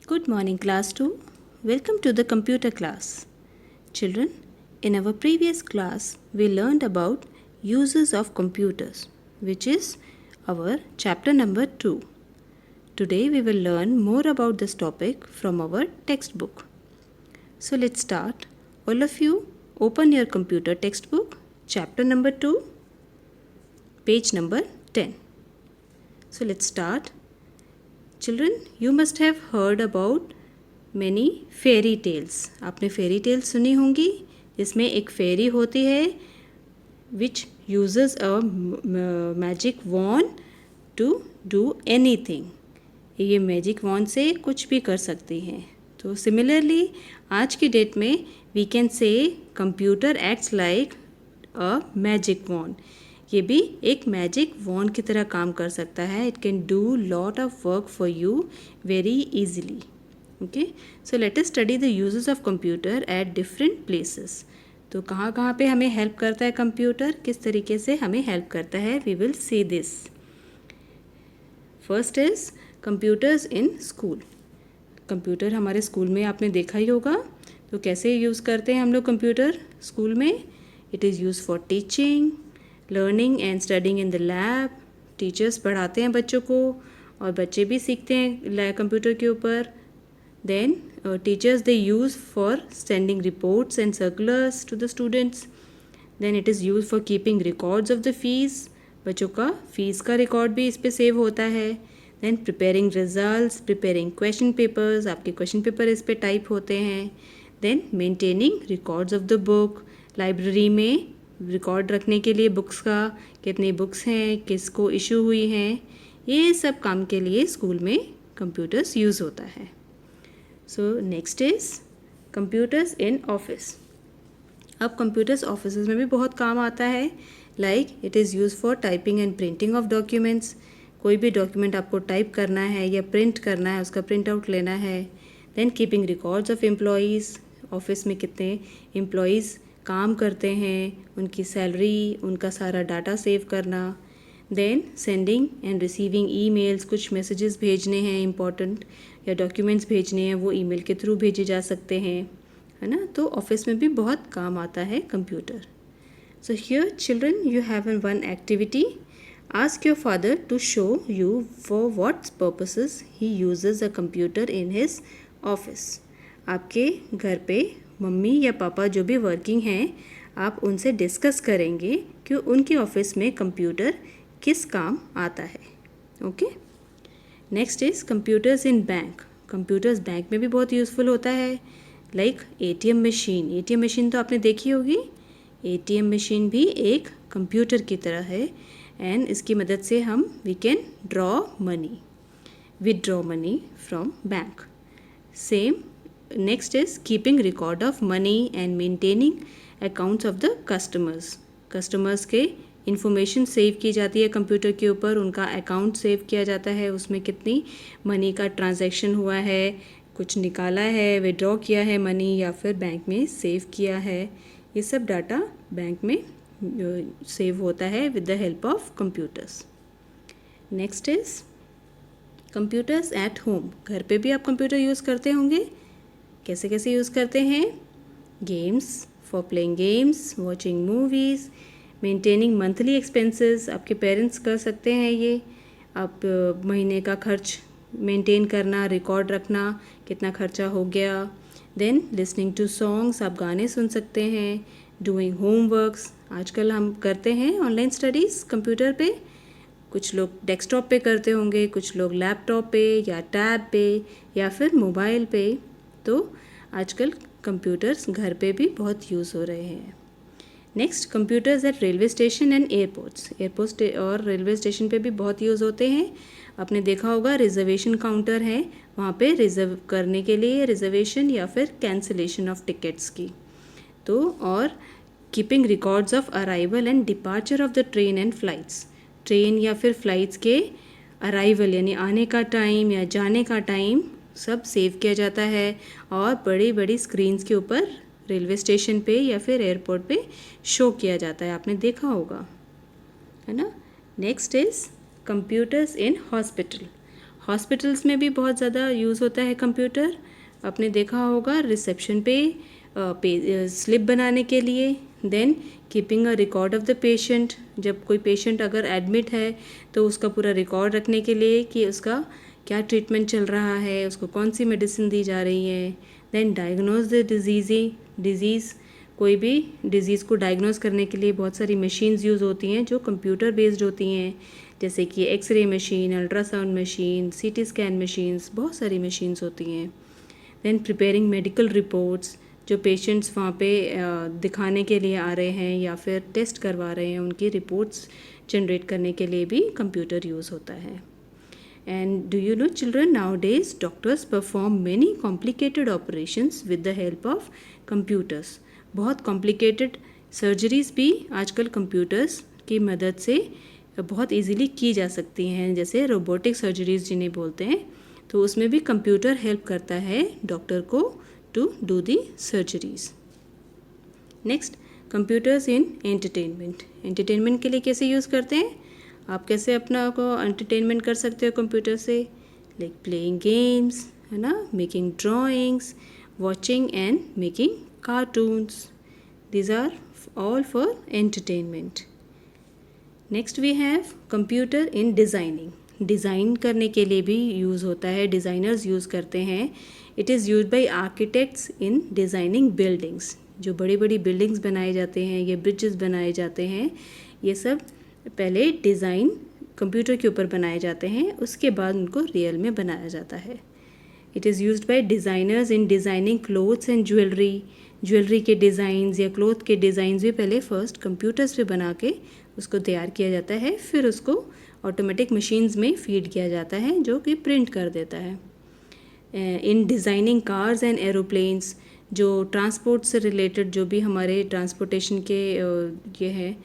Good morning, class 2. Welcome to the computer class. Children, in our previous class, we learned about uses of computers, which is our chapter number 2. Today, we will learn more about this topic from our textbook. So, let's start. All of you, open your computer textbook, chapter number 2, page number 10. So, let's start. Children, you must have heard about many fairy tales. आपने fairy tales सुनी होंगी जिसमें एक फेरी होती है which uses a magic wand to do anything. ये magic wand से कुछ भी कर सकती हैं. तो सिमिलरली आज की डेट में we can say computer acts like a magic wand. ये भी एक मैजिक वॉन्ड की तरह काम कर सकता है. It can do lot of work for you very easily. Okay, so let us study the uses of computer at different places. तो कहाँ कहाँ पे हमें हेल्प करता है कंप्यूटर, किस तरीके से हमें हेल्प करता है, we will see this. First is computers in school. Computer हमारे स्कूल में आपने देखा ही होगा. तो कैसे यूज़ करते हैं हम लोग कंप्यूटर स्कूल में. It is use for teaching, learning and studying in the lab. Teachers पढ़ाते हैं बच्चों को और बच्चे भी सीखते हैं कंप्यूटर के ऊपर. Then teachers they use for sending reports and circulars to the students. Then it is use for keeping records of the fees. बच्चों का फीस का रिकॉर्ड भी इस पर सेव होता है. Then preparing results, preparing question papers, आपके question paper इस पर टाइप होते हैं. Then maintaining records of the book. Library में रिकॉर्ड रखने के लिए बुक्स का, कितनी बुक्स हैं, किसको इशू हुई हैं, ये सब काम के लिए स्कूल में कंप्यूटर्स यूज़ होता है. So next is computers in office. अब कंप्यूटर्स ऑफिस में भी बहुत काम आता है. Like it is use for typing and printing of documents. कोई भी डॉक्यूमेंट आपको टाइप करना है या प्रिंट करना है, उसका प्रिंट आउट लेना है. Then keeping records of employees. Office में कितने एम्प्लॉयज़ काम करते हैं, उनकी सैलरी, उनका सारा डाटा सेव करना. Then sending and receiving emails. कुछ मैसेजेस भेजने हैं इंपॉर्टेंट या डॉक्यूमेंट्स भेजने हैं, वो ईमेल के थ्रू भेजे जा सकते हैं, है ना. तो ऑफिस में भी बहुत काम आता है computer. So here children you have an one activity. Ask your father to show you for what purposes he uses a computer in his office. आपके घर पे मम्मी या पापा जो भी वर्किंग हैं, आप उनसे डिस्कस करेंगे कि उनके ऑफिस में कंप्यूटर किस काम आता है. Okay, next is computers in bank. Computers bank में भी बहुत यूज़फुल होता है. Like ATM machine. ATM machine तो आपने देखी होगी. एटीएम मशीन भी एक कंप्यूटर की तरह है एंड इसकी मदद से हम we can draw money, withdraw money from bank. Same next is keeping record of money and maintaining accounts of the customers. Customers के इंफॉर्मेशन सेव की जाती है कंप्यूटर के ऊपर. उनका अकाउंट सेव किया जाता है, उसमें कितनी मनी का ट्रांजैक्शन हुआ है, कुछ निकाला है, विड्रॉ किया है मनी या फिर बैंक में सेव किया है. ये सब डाटा बैंक में सेव होता है with the help of computers. Next is computers at home. घर पे भी आप कंप्यूटर यूज़ करते होंगे. कैसे कैसे यूज़ करते हैं. Games, for playing games, watching movies, maintaining monthly expenses. आपके पेरेंट्स कर सकते हैं ये. आप महीने का खर्च मेंटेन करना, रिकॉर्ड रखना, कितना खर्चा हो गया. Then listening to songs. आप गाने सुन सकते हैं. Doing homeworks. आजकल हम करते हैं ऑनलाइन स्टडीज़ कंप्यूटर पे. कुछ लोग डेस्कटॉप पे करते होंगे, कुछ लोग लैपटॉप पे या टैब पे या फिर मोबाइल पे. तो आजकल कंप्यूटर्स घर पे भी बहुत यूज़ हो रहे हैं. Next computers eight railway station and airports. Airport और रेलवे स्टेशन पे भी बहुत यूज़ होते हैं. आपने देखा होगा रिजर्वेशन काउंटर है, वहाँ पे रिजर्व करने के लिए रिजर्वेशन या फिर कैंसिलेशन ऑफ टिकट्स की. तो और keeping records of arrival and departure of the train and flights. Train या फिर फ्लाइट्स के अराइवल यानी आने का टाइम या जाने का टाइम सब सेव किया जाता है और बड़ी बड़ी स्क्रीन्स के ऊपर रेलवे स्टेशन पे या फिर एयरपोर्ट पे शो किया जाता है. आपने देखा होगा, है ना. Next is computers in hospital. Hospitals में भी बहुत ज़्यादा यूज़ होता है कंप्यूटर। आपने देखा होगा रिसेप्शन पे स्लिप बनाने के लिए, then keeping a record of the patient, जब कोई पेशेंट अगर एडमिट है तो उसका पूरा रिकॉर्ड रखने के लिए कि उसका क्या ट्रीटमेंट चल रहा है, उसको कौन सी मेडिसिन दी जा रही है। देन डायग्नोज द डिजीज़, कोई भी डिज़ीज़ को डायग्नोज करने के लिए बहुत सारी मशीन्स यूज़ होती हैं जो कंप्यूटर बेस्ड होती हैं, जैसे कि x-ray machine, ultrasound machine, CT scan machines, बहुत सारी मशीन्स होती हैं। देन प्रिपेयरिंग मेडिकल रिपोर्ट्स, जो पेशेंट्स वहाँ पे दिखाने के लिए आ रहे हैं या फिर टेस्ट करवा रहे हैं, उनकी रिपोर्ट्स जनरेट करने के लिए भी कंप्यूटर यूज़ होता है। And do you know children, nowadays doctors perform many complicated operations with the help of computers. बहुत complicated surgeries भी आजकल computers की मदद से बहुत easily की जा सकती हैं, जैसे robotic surgeries जिन्हें बोलते हैं, तो उसमें भी कंप्यूटर हेल्प करता है डॉक्टर को to do the surgeries. Next, computers in entertainment. Entertainment के लिए कैसे यूज़ करते हैं? आप कैसे अपना को एंटरटेनमेंट कर सकते हो कंप्यूटर से? लाइक प्लेइंग गेम्स, है ना, making drawings, watching and making cartoons, these are all for entertainment. Next we have computer in designing. Design करने के लिए भी यूज़ होता है, डिज़ाइनर्स यूज़ करते हैं। It is used by architects in designing buildings. जो बड़ी बड़ी बिल्डिंग्स बनाए जाते हैं, ये ब्रिजेस बनाए जाते हैं, ये सब पहले डिज़ाइन कंप्यूटर के ऊपर बनाए जाते हैं, उसके बाद उनको रियल में बनाया जाता है। It is used by designers in designing clothes and jewellery. Jewellery के डिज़ाइंस या क्लोथ के डिज़ाइंस भी पहले फर्स्ट कंप्यूटर्स पे बना के उसको तैयार किया जाता है, फिर उसको ऑटोमेटिक मशीन्स में फीड किया जाता है जो कि प्रिंट कर देता है। इन डिज़ाइनिंग कार्स एंड एरोप्लेन्स, जो ट्रांसपोर्ट से रिलेटेड जो भी हमारे ट्रांसपोर्टेशन के ये हैं,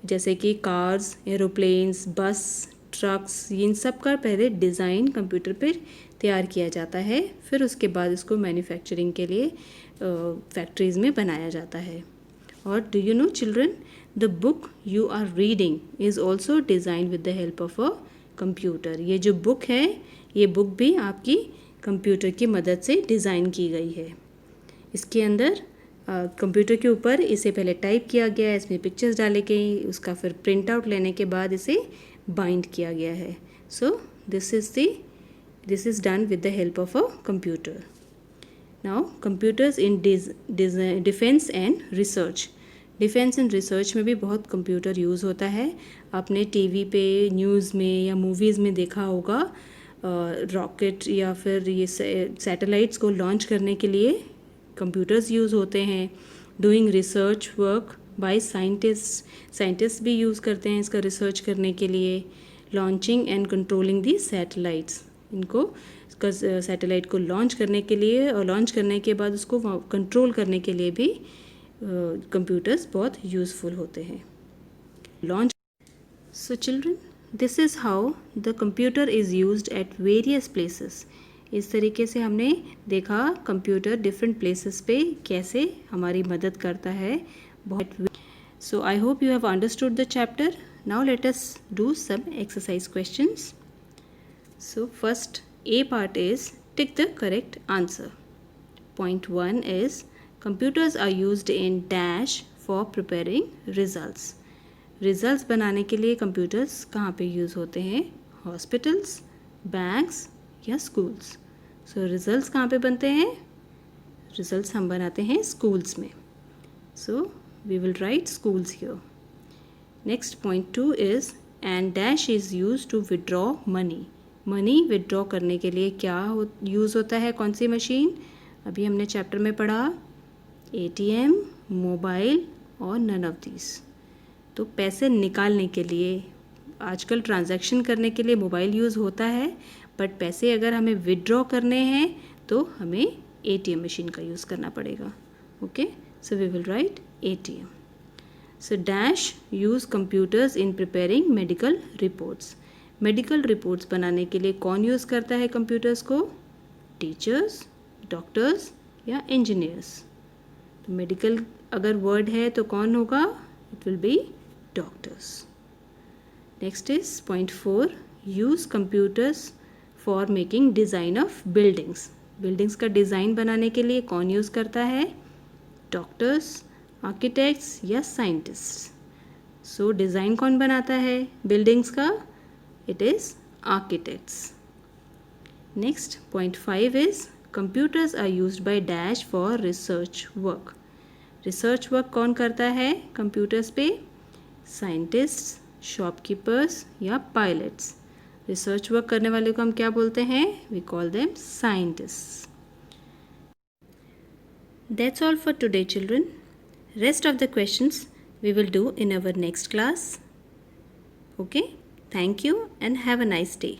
जैसे कि कार्स, एरोप्लेन्स, बस, ट्रक्स, इन सब का पहले डिज़ाइन कंप्यूटर पर तैयार किया जाता है, फिर उसके बाद इसको मैन्युफैक्चरिंग के लिए फैक्ट्रीज़ में बनाया जाता है। और do you know children, the book you are reading is also design with the help of a computer. ये जो बुक है, ये बुक भी आपकी कंप्यूटर की मदद से डिज़ाइन की गई है। इसके अंदर कंप्यूटर के ऊपर इसे पहले टाइप किया गया है, इसमें पिक्चर्स डाले गई, उसका फिर प्रिंट आउट लेने के बाद इसे बाइंड किया गया है। So this is done with the help of a computer. Now computers in defence and research. Defence and research में भी बहुत कंप्यूटर यूज़ होता है। आपने टीवी पे, न्यूज़ में या मूवीज़ में देखा होगा, रॉकेट या फिर ये सैटेलाइट्स को लॉन्च करने के लिए कंप्यूटर्स यूज़ होते हैं। Doing research work by scientist भी यूज़ करते हैं इसका रिसर्च करने के लिए। Launching and controlling the satellites, इनको सैटेलाइट को लॉन्च करने के लिए और लॉन्च करने के बाद उसको कंट्रोल करने के लिए भी कंप्यूटर्स बहुत यूज़फुल होते हैं। Launch. So children, this is how the computer is used at various places. इस तरीके से हमने देखा कंप्यूटर डिफरेंट प्लेसेस पे कैसे हमारी मदद करता है बहुत। So I hope you have understood the chapter. Now let us do some exercise questions. So first A part is tick the correct answer. Point 1 is computers are used in dash for preparing results. Results बनाने के लिए computers कहाँ पे use होते हैं? Hospitals, banks या schools. So results कहाँ पे बनते हैं? Results हम बनाते हैं schools में. So we will write schools here. Next point 2 is and dash is used to withdraw money. Money withdraw करने के लिए क्या यूज़ होता है, कौन सी मशीन? अभी हमने चैप्टर में पढ़ा ATM, मोबाइल और नन ऑफ दीज। तो पैसे निकालने के लिए आजकल ट्रांजैक्शन करने के लिए मोबाइल यूज़ होता है, बट पैसे अगर हमें विड्रॉ करने हैं तो हमें ATM मशीन का यूज़ करना पड़ेगा। Okay, so we will write ATM. So dash use computers in preparing medical reports. Medical reports बनाने के लिए कौन यूज़ करता है कंप्यूटर्स को? टीचर्स, डॉक्टर्स या इंजीनियर्स। तो मेडिकल अगर वर्ड है तो कौन होगा? It will be doctors. Next is point 4, use computers for making design of buildings. Buildings का डिज़ाइन बनाने के लिए कौन यूज़ करता है? डॉक्टर्स, आर्किटेक्ट्स या साइंटिस्ट। सो डिज़ाइन कौन बनाता है बिल्डिंग्स का? It is architects. Next point 5 is computers are used by dash for research work. Research work कौन करता है कंप्यूटर्स पे? साइंटिस्ट्स, शॉपकीपर्स या पायलट्स। रिसर्च वर्क करने वाले को हम क्या बोलते हैं? We call them scientists. That's all for today, children. Rest of the questions we will do in our next class. Okay? Thank you and have a nice day.